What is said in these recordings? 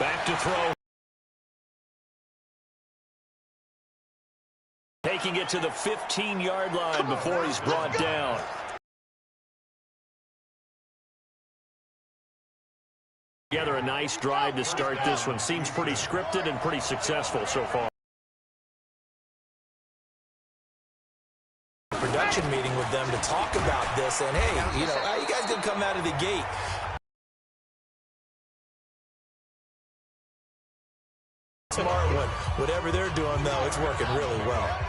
Back to throw. Taking it to the 15-yard line before he's brought down. Together a nice drive to start this one. Seems pretty scripted and pretty successful so far. Production meeting with them to talk about this, and hey, you know, how you guys gonna come out of the gate? Smart one. Whatever they're doing, though, it's working really well.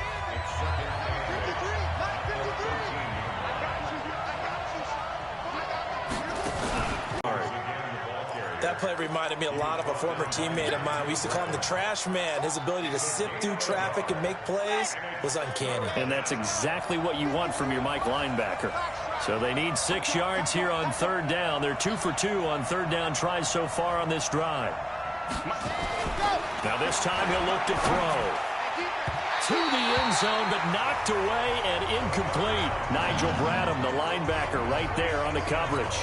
That play reminded me a lot of a former teammate of mine. We used to call him the trash man. His ability to sift through traffic and make plays was uncanny. And that's exactly what you want from your Mike linebacker. So they need 6 yards here on third down. They're 2 for 2 on third down tries so far on this drive. Now this time he'll look to throw. To the end zone, but knocked away and incomplete. Nigel Bradham, the linebacker, right there on the coverage.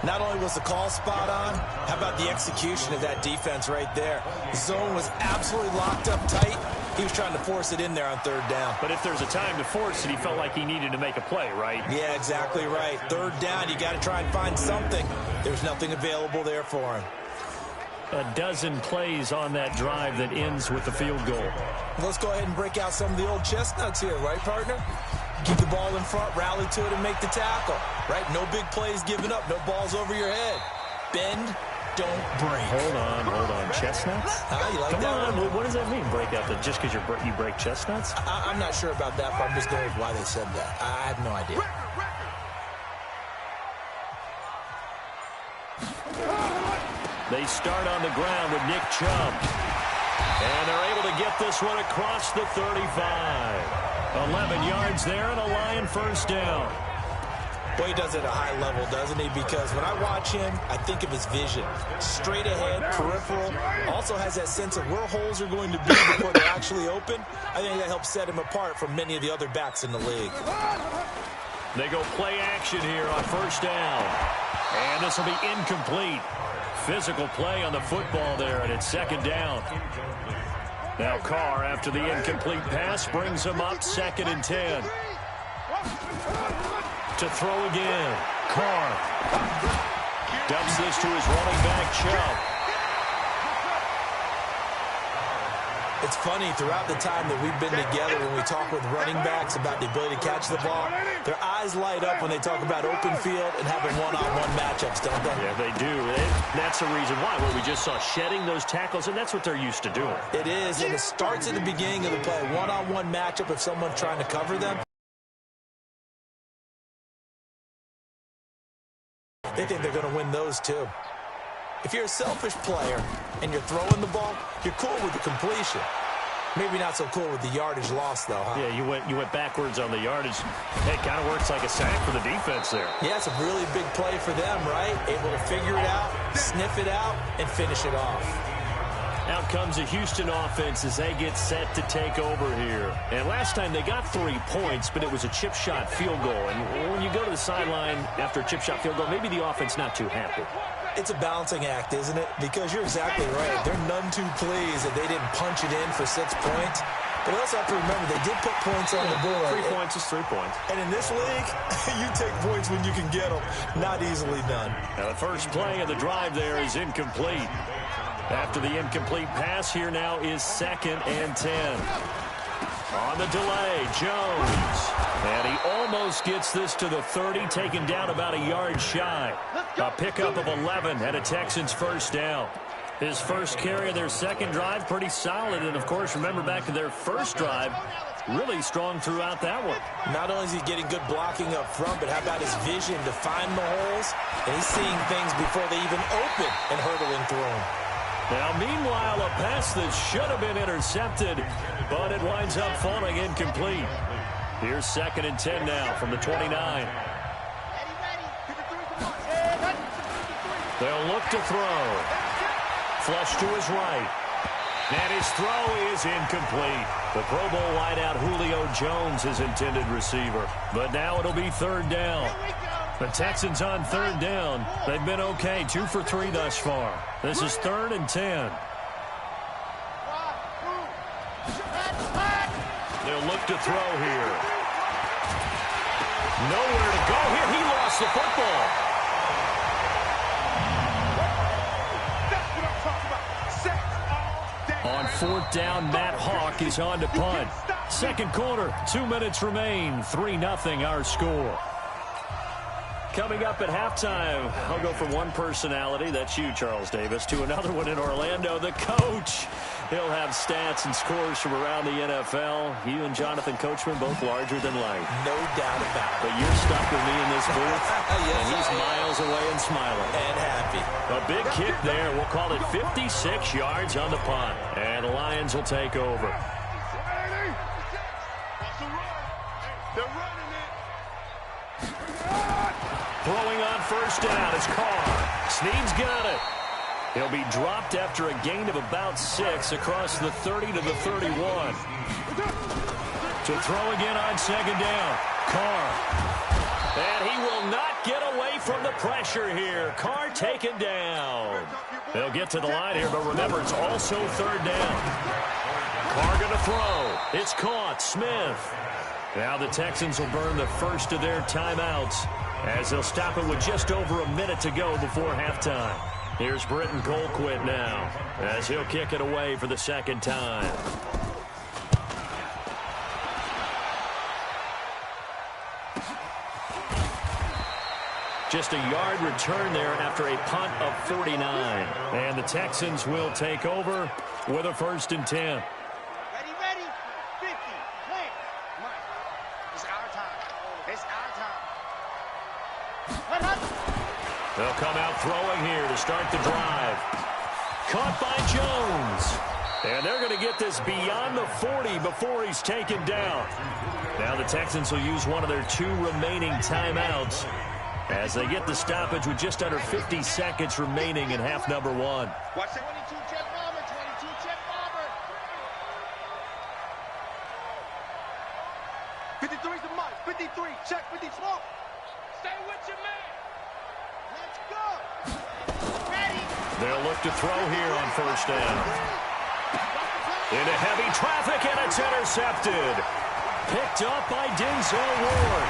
Not only was the call spot on, how about the execution of that defense right there? The zone was absolutely locked up tight. He was trying to force it in there on third down. But if there's a time to force it, he felt like he needed to make a play, right? Yeah, exactly right. Third down, you got to try and find something. There's nothing available there for him. A dozen plays on that drive that ends with the field goal. Let's go ahead and break out some of the old chestnuts here, right, partner? Keep the ball in front, rally to it, and make the tackle, right? No big plays given up, no balls over your head. Bend, don't break. Hold on. Chestnuts? You like Come that on, one? what does that mean, break out? Just because you break chestnuts? I'm not sure about that, but I'm just going with why they said that. I have no idea. They start on the ground with Nick Chubb. And they're able to get this one across the 35. 11 yards there and a Lion first down. Boy, he does it at a high level, doesn't he? Because when I watch him, I think of his vision. Straight ahead, peripheral. Also has that sense of where holes are going to be before they're actually open. I think that helps set him apart from many of the other backs in the league. They go play action here on first down. And this will be incomplete. Physical play on the football there, and it's second down. Now Carr, after the incomplete pass, brings him up 2nd and 10. To throw again. Carr dumps this to his running back, Chubb. It's funny, throughout the time that we've been together, when we talk with running backs about the ability to catch the ball, their eyes light up when they talk about open field and having one-on-one matchups, don't they? Yeah, they do. That's the reason why. What we just saw, shedding those tackles, and that's what they're used to doing. It is, and it starts at the beginning of the play. One-on-one matchup if someone's trying to cover them. They think they're going to win those, too. If you're a selfish player and you're throwing the ball, you're cool with the completion. Maybe not so cool with the yardage loss, though, huh? Yeah, you went backwards on the yardage. It kind of works like a sack for the defense there. Yeah, it's a really big play for them, right? Able to figure it out, sniff it out, and finish it off. Out comes the Houston offense as they get set to take over here. And last time they got 3 points, but it was a chip shot field goal. And when you go to the sideline after a chip shot field goal, maybe the offense not too happy. It's a balancing act, isn't it? Because you're exactly right. They're none too pleased that they didn't punch it in for 6 points. But we also have to remember they did put points on the board. 3 points is 3 points. And in this league, you take points when you can get them. Not easily done. Now the first play of the drive there is incomplete. After the incomplete pass, here now is 2nd and 10. On the delay, Jones. And he almost gets this to the 30, taken down about a yard shy. A pickup of 11 and a Texans first down. His first carry of their second drive, pretty solid. And, of course, remember back to their first drive, really strong throughout that one. Not only is he getting good blocking up front, but how about his vision to find the holes? And he's seeing things before they even open and hurdling through them. Now, meanwhile, a pass that should have been intercepted, but it winds up falling incomplete. Here's 2nd and 10 now from the 29. They'll look to throw. Flush to his right. And his throw is incomplete. The Pro Bowl wideout Julio Jones, his intended receiver. But now it'll be 3rd down. The Texans on third down. They've been okay, 2 for 3 thus far. This is 3rd and 10. They'll look to throw here. Nowhere to go here. He lost the football. On 4th down, Matt Hawk is on to punt. Second quarter, 2 minutes remain. 3-0 our score. Coming up at halftime, I'll go from one personality, that's you, Charles Davis, to another one in Orlando, the coach. He'll have stats and scores from around the NFL. You and Jonathan Coachman both larger than life. No doubt about it. But you're stuck with me in this booth, yes, and he's miles away and smiling. And happy. A big kick there. We'll call it 56 yards on the punt. And the Lions will take over. Throwing on first down is Carr. Snead's got it. He'll be dropped after a gain of about 6 across the 30 to the 31. To throw again on second down. Carr. And he will not get away from the pressure here. Carr taken down. They'll get to the line here, but remember, it's also 3rd down. Carr going to throw. It's caught. Smith. Now the Texans will burn the first of their timeouts as they'll stop it with just over a minute to go before halftime. Here's Britton Colquitt now as he'll kick it away for the second time. Just a yard return there after a punt of 49. And the Texans will take over with a 1st and 10. Ready, 50, clear. Mike, it's our time. It's our time. They'll come out throwing here to start the drive. Caught by Jones. And they're going to get this beyond the 40 before he's taken down. Now the Texans will use one of their 2 remaining timeouts as they get the stoppage with just under 50 seconds remaining in half number 1. Watch the 22 jet bomber, 22 jet bomber. 53's the mic, 53, check 50 smoke. Stay with your man. Let's go. Ready. They'll look to throw here on first down. Into heavy traffic, and it's intercepted. Picked up by Denzel Ward.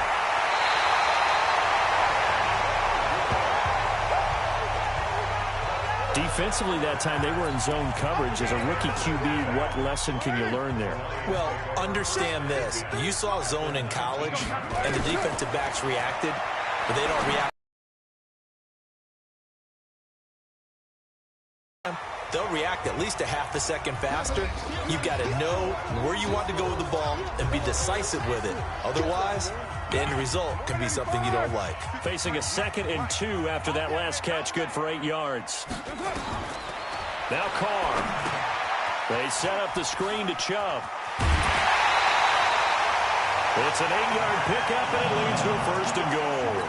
Defensively that time, they were in zone coverage. As a rookie QB, what lesson can you learn there? Well, understand this. You saw zone in college, and the defensive backs reacted, but they don't react. They'll react at least a half a second faster. You've got to know where you want to go with the ball and be decisive with it. Otherwise, the end result can be something you don't like. Facing a 2nd and 2 after that last catch, good for 8 yards. Now Carr. They set up the screen to Chubb. It's an 8-yard pickup, and it leads to a 1st and goal.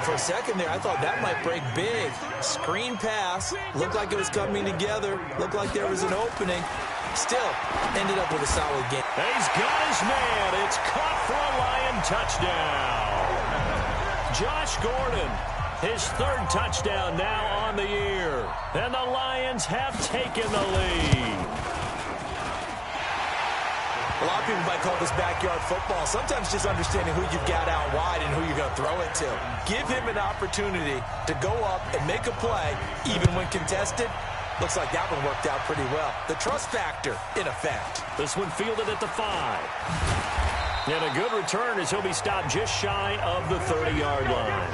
For a second there, I thought that might break big. Screen pass. Looked like it was coming together. Looked like there was an opening. Still, ended up with a solid game. He's got his man. It's caught for a Lion touchdown. Josh Gordon, his 3rd touchdown now on the year. And the Lions have taken the lead. A lot of people might call this backyard football. Sometimes just understanding who you've got out wide and who you're going to throw it to. Give him an opportunity to go up and make a play, even when contested. Looks like that one worked out pretty well. The trust factor in effect. This one fielded at the 5. And a good return as he'll be stopped just shy of the 30-yard line.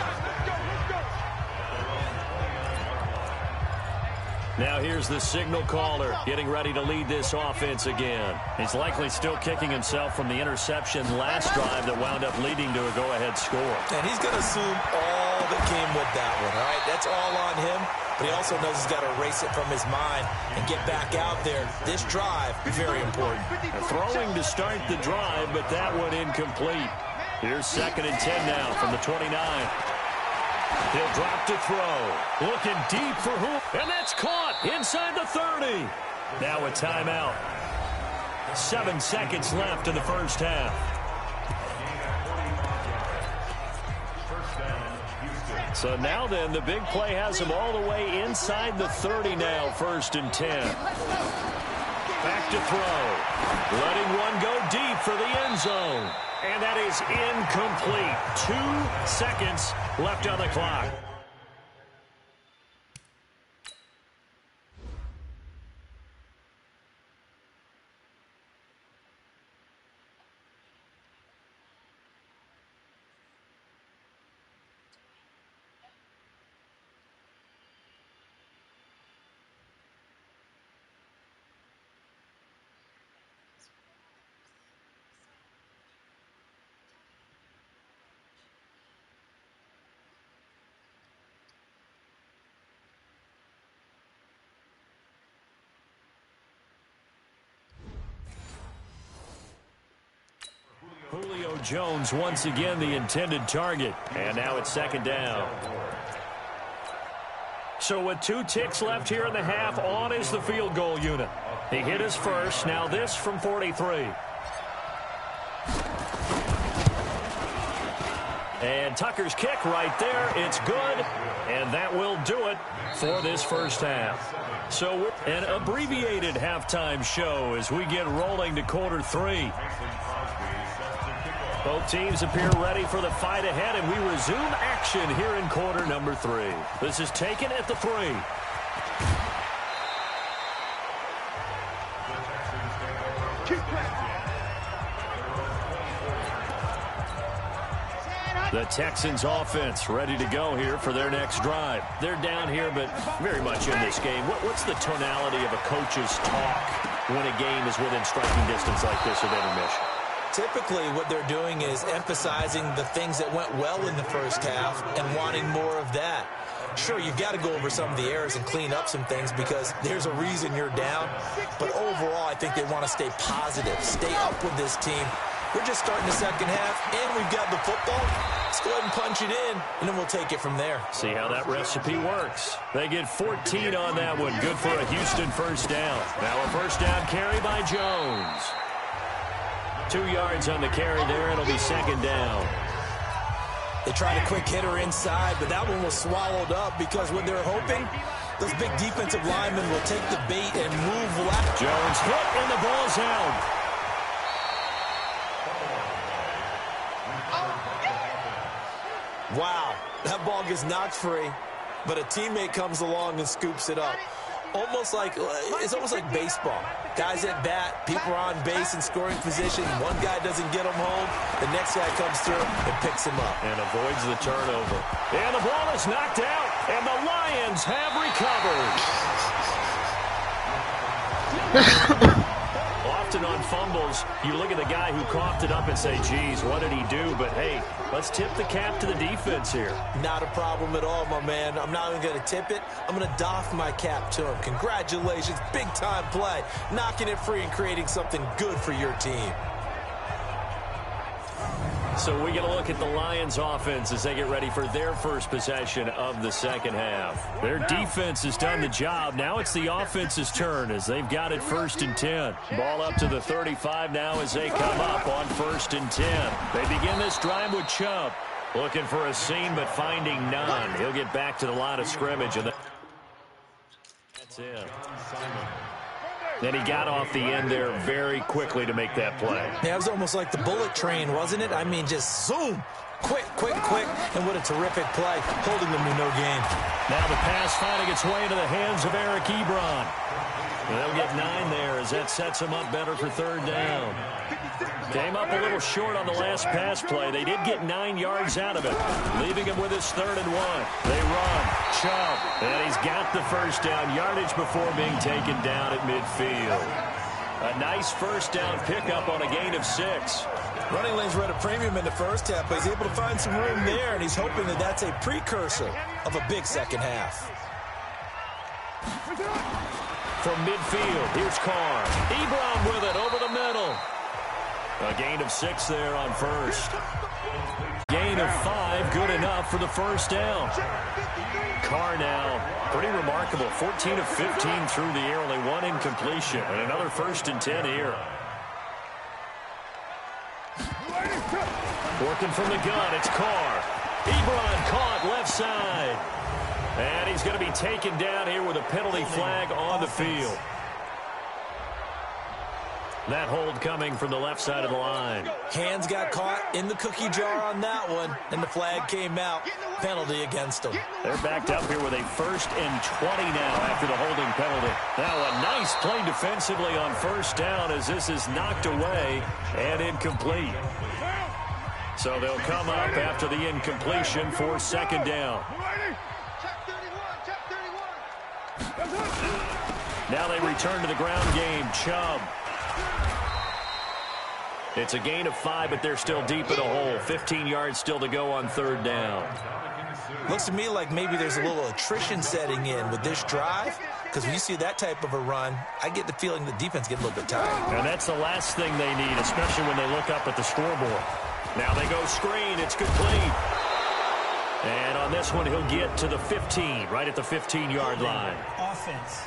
Now here's the signal caller getting ready to lead this offense again. He's likely still kicking himself from the interception last drive that wound up leading to a go-ahead score. And he's going to assume all that came with that one, all right? That's all on him, but he also knows he's got to erase it from his mind and get back out there. This drive, very important. Throwing to start the drive, but that one incomplete. Here's 2nd and 10 now from the 29. He'll drop to throw. Looking deep for who? And that's caught inside the 30. Now a timeout. 7 seconds left in the first half. So now then, the big play has him all the way inside the 30 now, 1st and 10. Back to throw. Letting one go deep for the end zone. And that is incomplete. 2 seconds left on the clock. Julio Jones once again the intended target. And now it's 2nd down. So with 2 ticks left here in the half, on is the field goal unit. He hit his first. Now this from 43. And Tucker's kick right there. It's good. And that will do it for this first half. So an abbreviated halftime show as we get rolling to quarter 3. Both teams appear ready for the fight ahead, and we resume action here in quarter number 3. This is taken at the 3. The Texans offense ready to go here for their next drive. They're down here, but very much in this game. What's the tonality of a coach's talk when a game is within striking distance like this at intermission? Typically, what they're doing is emphasizing the things that went well in the first half and wanting more of that. Sure, you've got to go over some of the errors and clean up some things because there's a reason you're down. But overall, I think they want to stay positive, stay up with this team. We're just starting the second half, and we've got the football. Let's go ahead and punch it in, and then we'll take it from there. See how that recipe works. They get 14 on that one. Good for a Houston first down. Now a first down carry by Jones. 2 yards on the carry there. It'll be 2nd down. They tried a quick hitter inside, but that one was swallowed up because what they're hoping, those big defensive linemen will take the bait and move left. Jones hit, and the ball's out. Wow, that ball gets knocked free, but a teammate comes along and scoops it up. It's almost like baseball. Guys at bat, people are on base in scoring position. One guy doesn't get him home. The next guy comes through and picks him up. And avoids the turnover. And the ball is knocked out, and the Lions have recovered. Often on fumbles, you look at the guy who coughed it up and say, geez, what did he do? But, hey, let's tip the cap to the defense here. Not a problem at all, my man. I'm not even going to tip it. I'm going to doff my cap to him. Congratulations. Big-time play. Knocking it free and creating something good for your team. So we get a look at the Lions offense as they get ready for their first possession of the second half. Their defense has done the job. Now it's the offense's turn as they've got it 1st and 10. Ball up to the 35 now as they come up on 1st and 10. They begin this drive with Chubb. Looking for a seam but finding none. He'll get back to the line of scrimmage. And that's it. Then he got off the end there very quickly to make that play. Yeah, it was almost like the bullet train, wasn't it? I mean, just zoom. Quick, quick, quick. And what a terrific play, holding them to no gain. Now the pass finding its way into the hands of Eric Ebron. They'll get 9 there as that sets them up better for 3rd down. Came up a little short on the last pass play. They did get 9 yards out of it, leaving him with his 3rd and 1. They run. Chubb. And he's got the first down yardage before being taken down at midfield. A nice first down pickup on a gain of 6. Running lanes were at a premium in the first half, but he's able to find some room there, and he's hoping that that's a precursor of a big second half. From midfield, here's Carr. Ebron with it over the middle. A gain of 6 there on first. Gain of 5, good enough for the first down. Carr now, pretty remarkable. 14 of 15 through the air, only 1 incompletion. And another 1st and 10 here. Working from the gun, it's Carr. Ebron caught left side. And he's going to be taken down here with a penalty flag on the field. That hold coming from the left side of the line. Hands got caught in the cookie jar on that one, and the flag came out. Penalty against them. They're backed up here with a 1st and 20 now after the holding penalty. Now a nice play defensively on 1st down as this is knocked away and incomplete. So they'll come up after the incompletion for 2nd down. Now they return to the ground game. Chubb. It's a gain of 5, but they're still deep in a hole. 15 yards still to go on 3rd down. Looks to me like maybe there's a little attrition setting in with this drive, because when you see that type of a run, I get the feeling the defense get a little bit tired. And that's the last thing they need, especially when they look up at the scoreboard. Now they go screen. It's complete. And on this one, he'll get to the 15, right at the 15-yard line. Offense.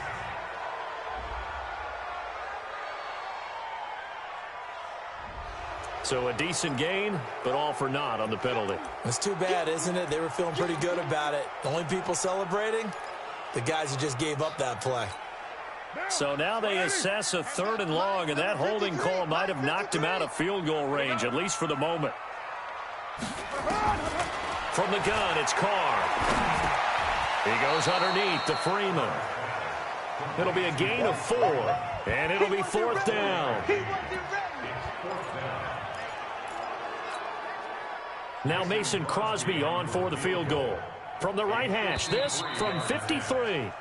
So a decent gain, but all for naught on the penalty. It's too bad, isn't it? They were feeling pretty good about it. The only people celebrating, the guys who just gave up that play. So now they assess a 3rd and long, and that holding call might have knocked him out of field goal range, at least for the moment. From the gun, it's Carr. He goes underneath to Freeman. It'll be a gain of 4, and it'll be 4th down. Now Mason Crosby on for the field goal. From the right hash, this from 53.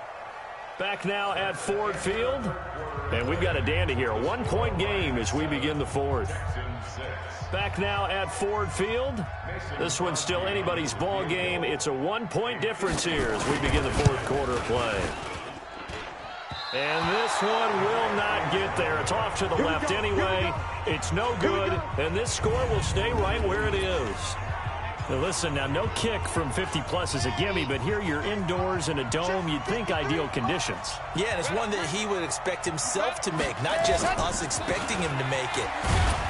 Back now at Ford Field. And we've got a dandy here. A 1-point game as we begin the 4th. Back now at Ford Field. This one's still anybody's ball game. It's a 1-point difference here as we begin the 4th quarter play. And this one will not get there. It's off to the left anyway. It's no good. And this score will stay right where it is. Now listen, now no kick from 50-plus is a gimme, but here you're indoors in a dome. You'd think ideal conditions. Yeah, and it's one that he would expect himself to make, not just us expecting him to make it.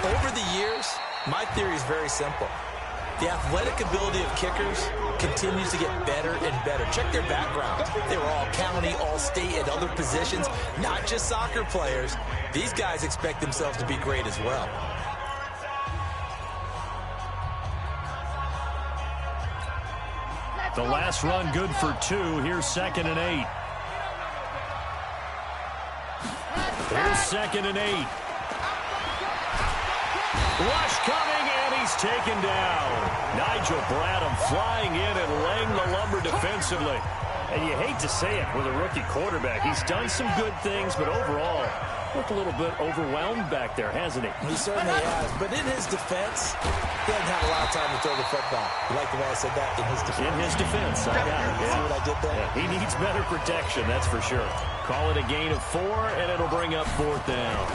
Over the years, my theory is very simple. The athletic ability of kickers continues to get better and better. Check their background. They were all county, all state, at other positions, not just soccer players. These guys expect themselves to be great as well. The last run good for 2. Here's 2nd and 8. Here's 2nd and 8. Rush coming, and he's taken down. Nigel Bradham flying in and laying the lumber defensively. And you hate to say it with a rookie quarterback. He's done some good things, but overall, looked a little bit overwhelmed back there, hasn't he? He certainly has. But in his defense, he doesn't have a lot of time to throw the football. You like the way I said that? In his defense. In his defense. I got it. See what I did there? Yeah, he needs better protection, that's for sure. Call it a gain of 4, and it'll bring up 4th down.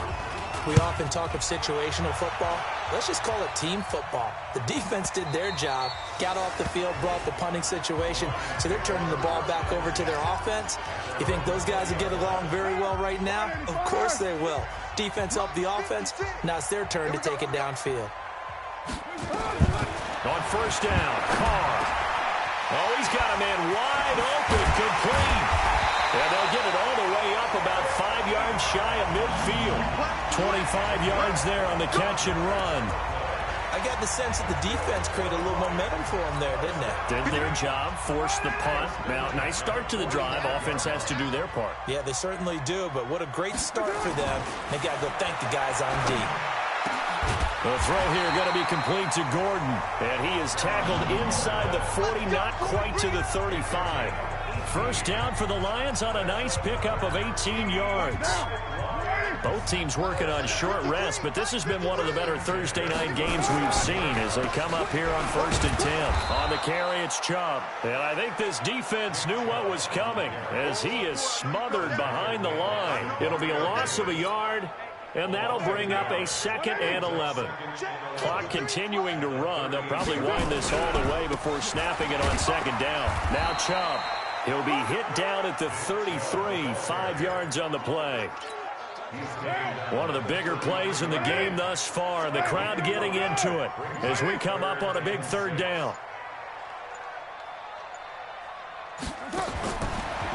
We often talk of situational football. Let's just call it team football. The defense did their job, got off the field, brought the punting situation, so they're turning the ball back over to their offense. You think those guys will get along very well right now? Of course they will. Defense helped the offense. Now it's their turn to take it downfield. On 1st down, Carr. Oh, he's got a man wide open, complete. And they'll get it all the way up about 5 yards shy of midfield. 25 yards there on the catch and run. I got the sense that the defense created a little momentum for them there, didn't it? Did their job, forced the punt. Now, nice start to the drive. Offense has to do their part. Yeah, they certainly do, but what a great start for them. They got to go thank the guys on D. The throw here going to be complete to Gordon. And he is tackled inside the 40, not quite to the 35. 1st down for the Lions on a nice pickup of 18 yards. Both teams working on short rest, but this has been one of the better Thursday night games we've seen as they come up here on 1st and 10. On the carry, it's Chubb. And I think this defense knew what was coming as he is smothered behind the line. It'll be a loss of a yard, and that'll bring up a 2nd and 11. Clock continuing to run. They'll probably wind this all the way before snapping it on 2nd down. Now Chubb. He'll be hit down at the 33, 5 yards on the play. One of the bigger plays in the game thus far, and the crowd getting into it as we come up on a big 3rd down.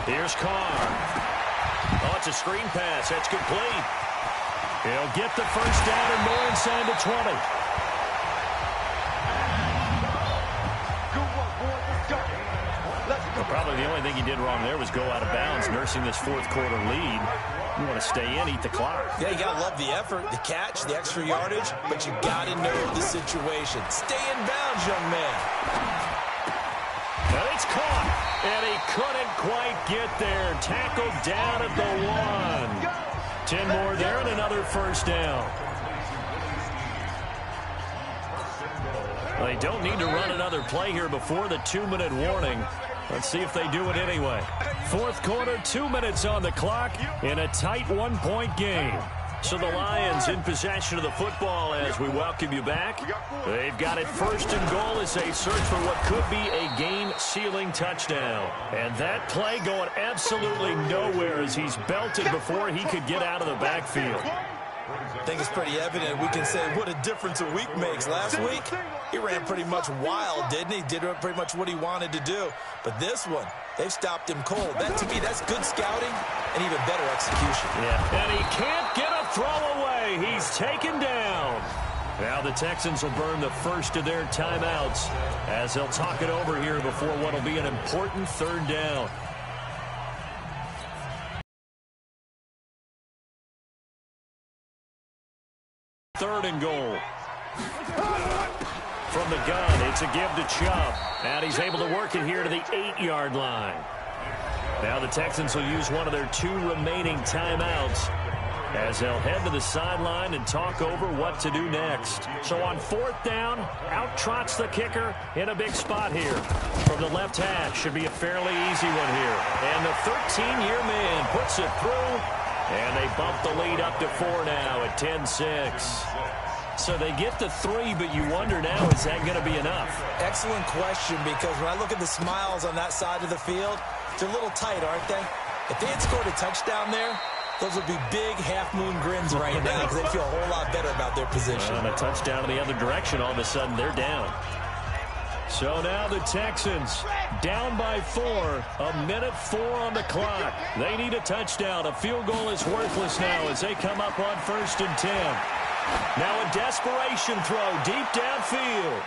Here's Carr. Oh, it's a screen pass. That's complete. He'll get the first down and more inside the 20. Well, probably the only thing he did wrong there was go out of bounds, nursing this fourth quarter lead. You want to stay in, eat the clock. Yeah, you got to love the effort, the catch, the extra yardage, but you got to know the situation. Stay in bounds, young man. And it's caught, and he couldn't quite get there. Tackled down at the 1. 10 more there and another first down. They don't need to run another play here before the 2-minute warning. Let's see if they do it anyway. Fourth quarter, 2 minutes on the clock in a tight 1-point game. So the Lions in possession of the football as we welcome you back. They've got it first and goal as they search for what could be a game-sealing touchdown. And that play going absolutely nowhere as he's belted before he could get out of the backfield. I think it's pretty evident. We can say what a difference a week makes. Last week, he ran pretty much wild, didn't he? Did pretty much what he wanted to do. But this one, they've stopped him cold. That, to me, that's good scouting and even better execution. Yeah, and he can't get a throw away. He's taken down. Now the Texans will burn the first of their timeouts as they'll talk it over here before what will be an important third down. Third and goal. From the gun, it's a give to Chubb. And he's able to work it here to the 8-yard line. Now the Texans will use one of their 2 remaining timeouts as they'll head to the sideline and talk over what to do next. So on fourth down, out trots the kicker in a big spot here. From the left hash, should be a fairly easy one here. And the 13-year man puts it through. And they bump the lead up to 4 now at 10-6. So they get to 3, but you wonder now, is that going to be enough? Excellent question, because when I look at the smiles on that side of the field, they're a little tight, aren't they? If they had scored a touchdown there, those would be big half-moon grins right now because they feel a whole lot better about their position. And a touchdown in the other direction, all of a sudden they're down. So now the Texans down by 4, a minute 4 on the clock. They need a touchdown. A field goal is worthless now as they come up on 1st and 10. Now a desperation throw deep downfield.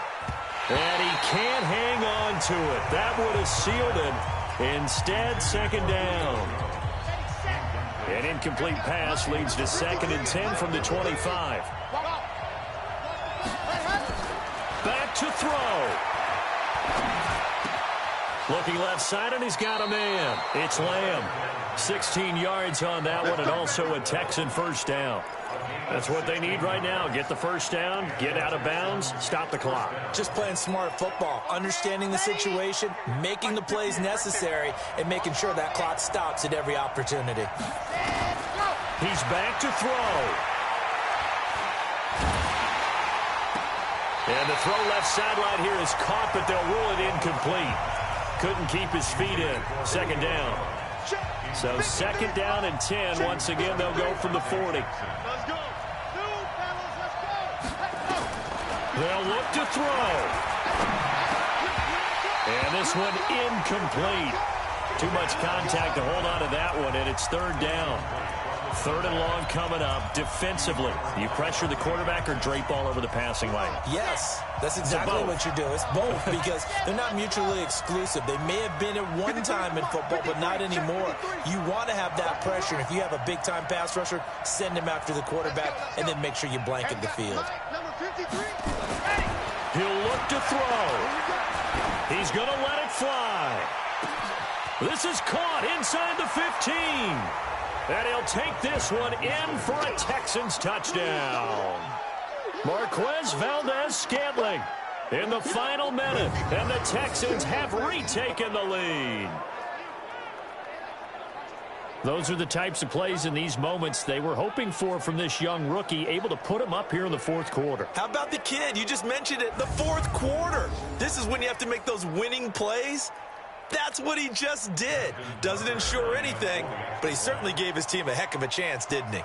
And he can't hang on to it. That would have sealed it. Instead, second down. An incomplete pass leads to 2nd and 10 from the 25. Back to throw. Looking left side, and he's got a man. It's Lamb. 16 yards on that one, and also a Texan first down. That's what they need right now. Get the first down, get out of bounds, stop the clock. Just playing smart football, understanding the situation, making the plays necessary, and making sure that clock stops at every opportunity. He's back to throw. And the throw left sideline here is caught, but they'll rule it incomplete. Couldn't keep his feet in. Second down. So 2nd down and 10. Once again, they'll go from the 40. They'll look to throw. And this one incomplete. Too much contact to hold on to that one, and it's 3rd down. 3rd and long coming up. Defensively, you pressure the quarterback or drape all over the passing lane? Yes, that's exactly what you do. It's both because they're not mutually exclusive. They may have been at one time in football, but not anymore. You want to have that pressure. And if you have a big-time pass rusher, send him after the quarterback and then make sure you blanket the field. He'll look to throw. He's going to let it fly. This is caught inside the 15. And he'll take this one in for a Texans touchdown. Marquez Valdez-Scantling in the final minute, and the Texans have retaken the lead. Those are the types of plays in these moments they were hoping for from this young rookie, able to put him up here in the 4th quarter. How about the kid? You just mentioned it, the 4th quarter. This is when you have to make those winning plays. That's what he just did. Doesn't ensure anything, but he certainly gave his team a heck of a chance, didn't he?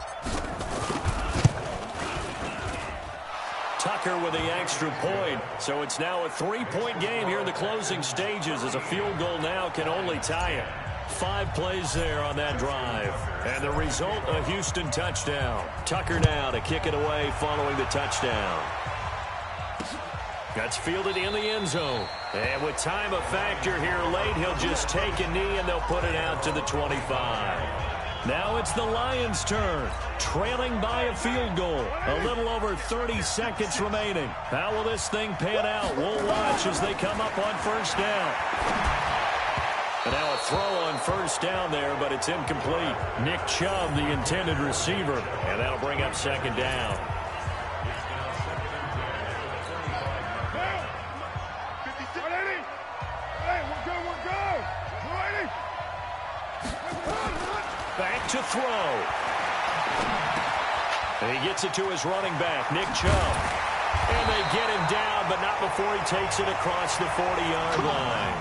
Tucker with the extra point. So it's now a 3-point game here in the closing stages as a field goal now can only tie it. 5 plays there on that drive. And the result, a Houston touchdown. Tucker now to kick it away following the touchdown. That's fielded in the end zone. And with time a factor here late, he'll just take a knee and they'll put it out to the 25. Now it's the Lions' turn, trailing by a field goal. A little over 30 seconds remaining. How will this thing pan out? We'll watch as they come up on first down. And now a throw on first down there, but it's incomplete. Nick Chubb, the intended receiver, and that'll bring up second down. Back to throw. And he gets it to his running back, Nick Chubb. And they get him down, but not before he takes it across the 40-yard line.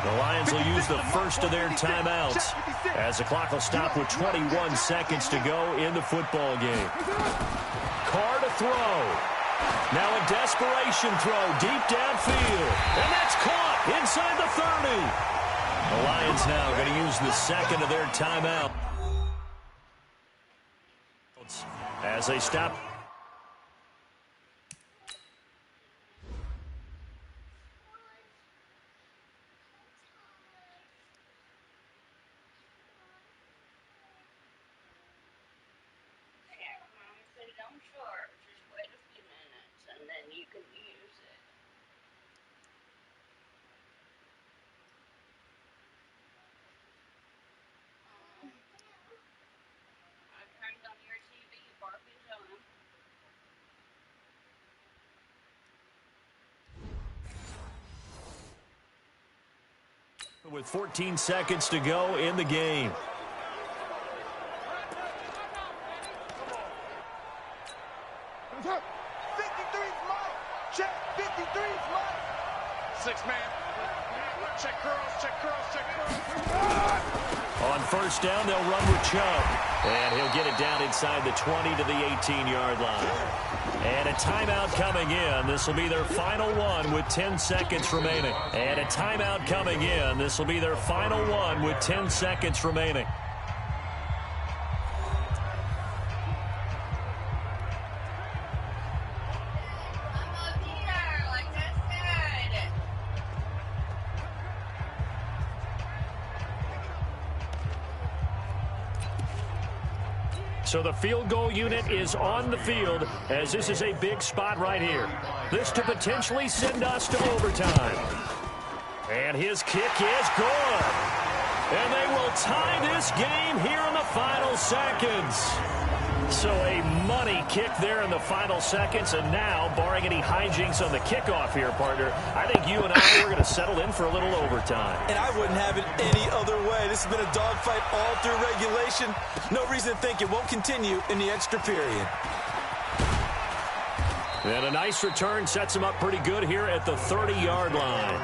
The Lions will use the first of their timeouts as the clock will stop with 21 seconds to go in the football game. Carr to throw. Now a desperation throw deep downfield. And that's caught inside the 30. The Lions now going to use the second of their timeout as they stop. With 14 seconds to go in the game. Check 53's Mike. 6-man. Check curls. On first down, they'll run with Chubb. And he'll get it down inside the 20 to the 18-yard line. And a timeout coming in. This will be their final one with 10 seconds remaining. And a timeout coming in. This will be their final one with 10 seconds remaining. So the field goal unit is on the field as this is a big spot right here. This to potentially send us to overtime. And his kick is good. And they will tie this game here in the final seconds. So a money kick there in the final seconds. And now, barring any hijinks on the kickoff here, partner, I think you and I are going to settle in for a little overtime. And I wouldn't have it any other way. This has been a dogfight all through regulation. No reason to think it won't continue in the extra period. And a nice return sets him up pretty good here at the 30-yard line.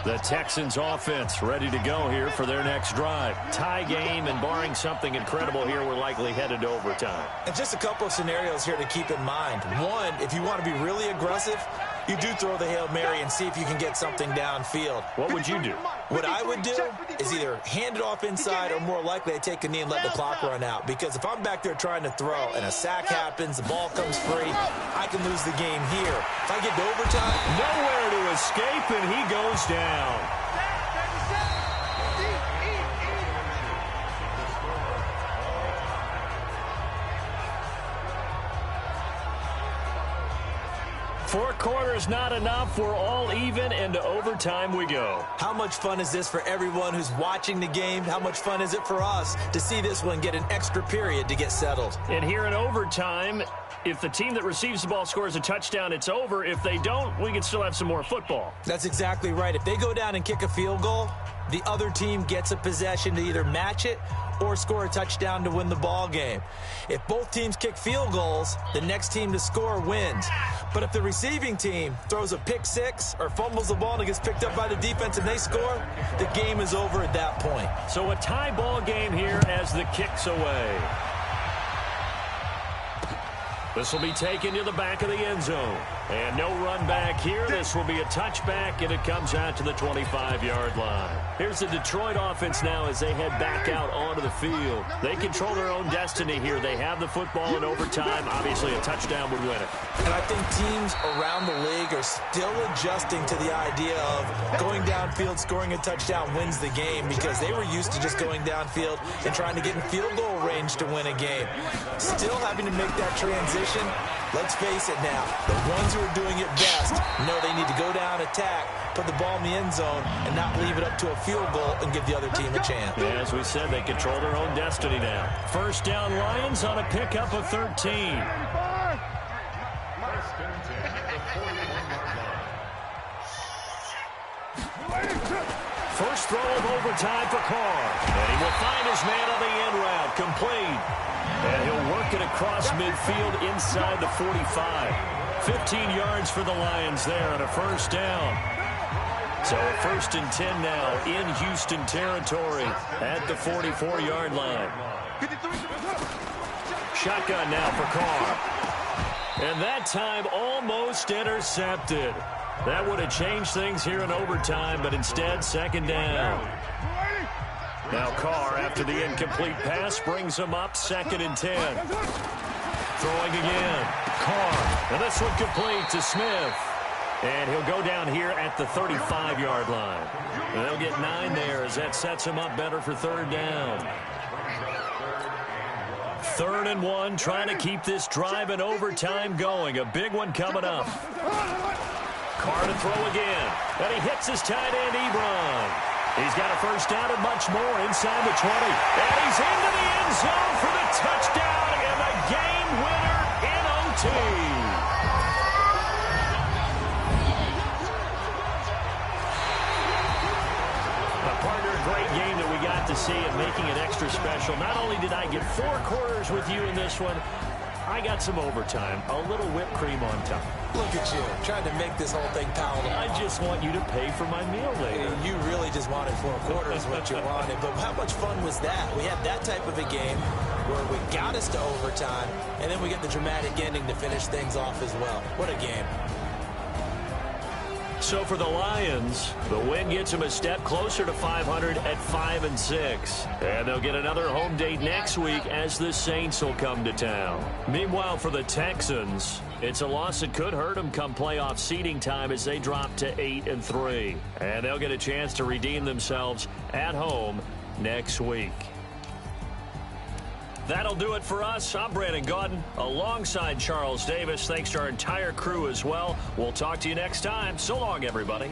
The Texans offense ready to go here for their next drive. Tie game, and barring something incredible here, we're likely headed to overtime. And just a couple of scenarios here to keep in mind. One, if you want to be really aggressive, you do throw the Hail Mary and see if you can get something downfield. What would you do? What I would do is either hand it off inside or more likely I take a knee and let the clock run out. Because if I'm back there trying to throw and a sack happens, the ball comes free, I can lose the game here. If I get to overtime, nowhere to escape, and he goes down. Four quarters not enough. We're all even, and to overtime we go. How much fun is this for everyone who's watching the game? How much fun is it for us to see this one get an extra period to get settled? And here in overtime, if the team that receives the ball scores a touchdown, it's over. If they don't, we can still have some more football. That's exactly right. If they go down and kick a field goal, the other team gets a possession to either match it or score a touchdown to win the ball game. If both teams kick field goals, the next team to score wins. But if the receiving team throws a pick six or fumbles the ball and it gets picked up by the defense and they score, the game is over at that point. So a tie ball game here as the kick's away. This will be taken to the back of the end zone. And no run back here. This will be a touchback, and it comes out to the 25-yard line. Here's the Detroit offense now as they head back out onto the field. They control their own destiny here. They have the football in overtime. Obviously, a touchdown would win it. And I think teams around the league are still adjusting to the idea of going downfield, scoring a touchdown wins the game, because they were used to just going downfield and trying to get in field goal range to win a game. Still having to make that transition. Let's face it now, the ones who are doing it best know they need to go down, attack, put the ball in the end zone, and not leave it up to a field goal and give the other team a chance. Yeah, as we said, they control their own destiny now. First down, Lions on a pickup of 13. First throw of overtime for Carr. And he will find his man on the end route, complete. And he'll work it across midfield inside the 45. 15 yards for the Lions there on a first down. So a 1st and 10 now in Houston territory at the 44-yard line. Shotgun now for Carr. And that time almost intercepted. That would have changed things here in overtime, but instead, second down. Now Carr, after the incomplete pass, brings him up 2nd and 10. Throwing again. Carr. And this one complete to Smith. And he'll go down here at the 35-yard line. And they'll get 9 there as that sets him up better for 3rd down. 3rd and 1, trying to keep this drive in overtime going. A big one coming up. Carr to throw again. And he hits his tight end, Ebron. He's got a first down and much more inside the 20. And he's into the end zone for the touchdown and the game winner in OT. Partner, a great game that we got to see and making it extra special. Not only did I get 4 quarters with you in this one, I got some overtime, a little whipped cream on top. Look at you, trying to make this whole thing palatable. I just want you to pay for my meal later. You really just wanted 4 quarters what you wanted, but how much fun was that? We had that type of a game where we got us to overtime, and then we get the dramatic ending to finish things off as well. What a game. So for the Lions, the win gets them a step closer to 500 at 5-6. And they'll get another home date next week as the Saints will come to town. Meanwhile, for the Texans, it's a loss that could hurt them come playoff seeding time as they drop to 8-3. And they'll get a chance to redeem themselves at home next week. That'll do it for us. I'm Brandon Gaudin alongside Charles Davis. Thanks to our entire crew as well. We'll talk to you next time. So long, everybody.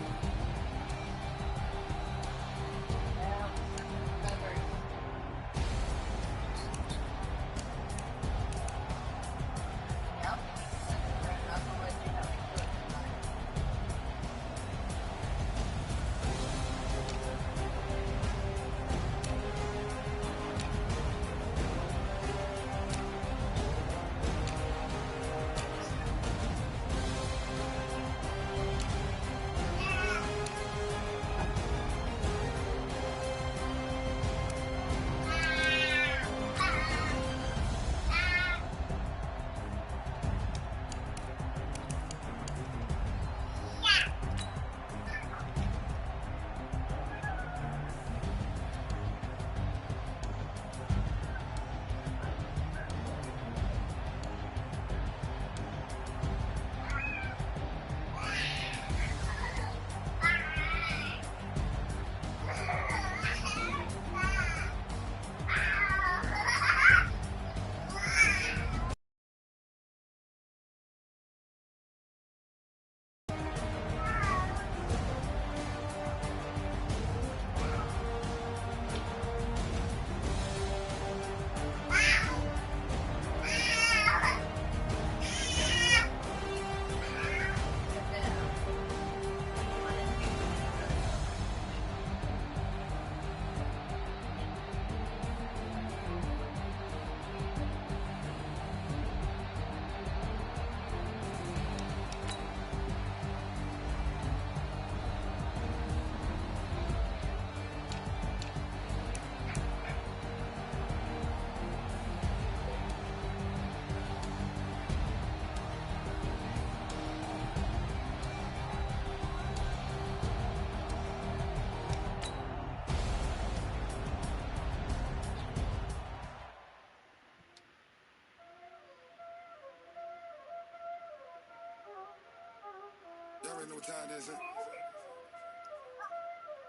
Y'all already know what time it is, huh?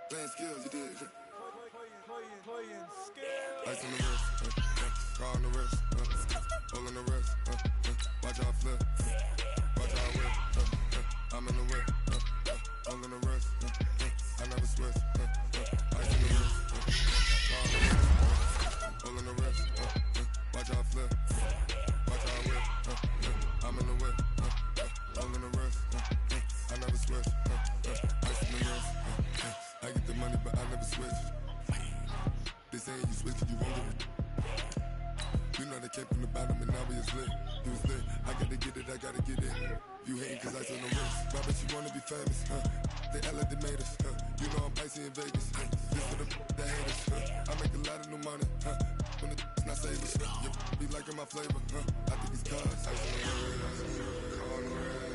Playing skills, you did. Playing skills. Ice on the wrist, car on the wrist, hole in the wrist, watch out flip, watch out whip, I'm in the whip, hole in the wrist, I never switch, ice on the wrist, car on the wrist, hole in the wrist, watch out flip, watch out whip, I'm in the whip, hole in the wrist, I never switch, ice on the wrist, I get the money but I never switch. They saying you switch, you won't get it. You know they came from the bottom and now we is lit. You was lit, I gotta get it, I gotta get it. You hating cause I on the wrist. Why bet you wanna be famous, They Ella they made us, You know I'm icy in Vegas, This for the haters, I make a lot of new money, When the not saving, you be liking my flavor, I think it's cause ice on the wrist, on the wrist.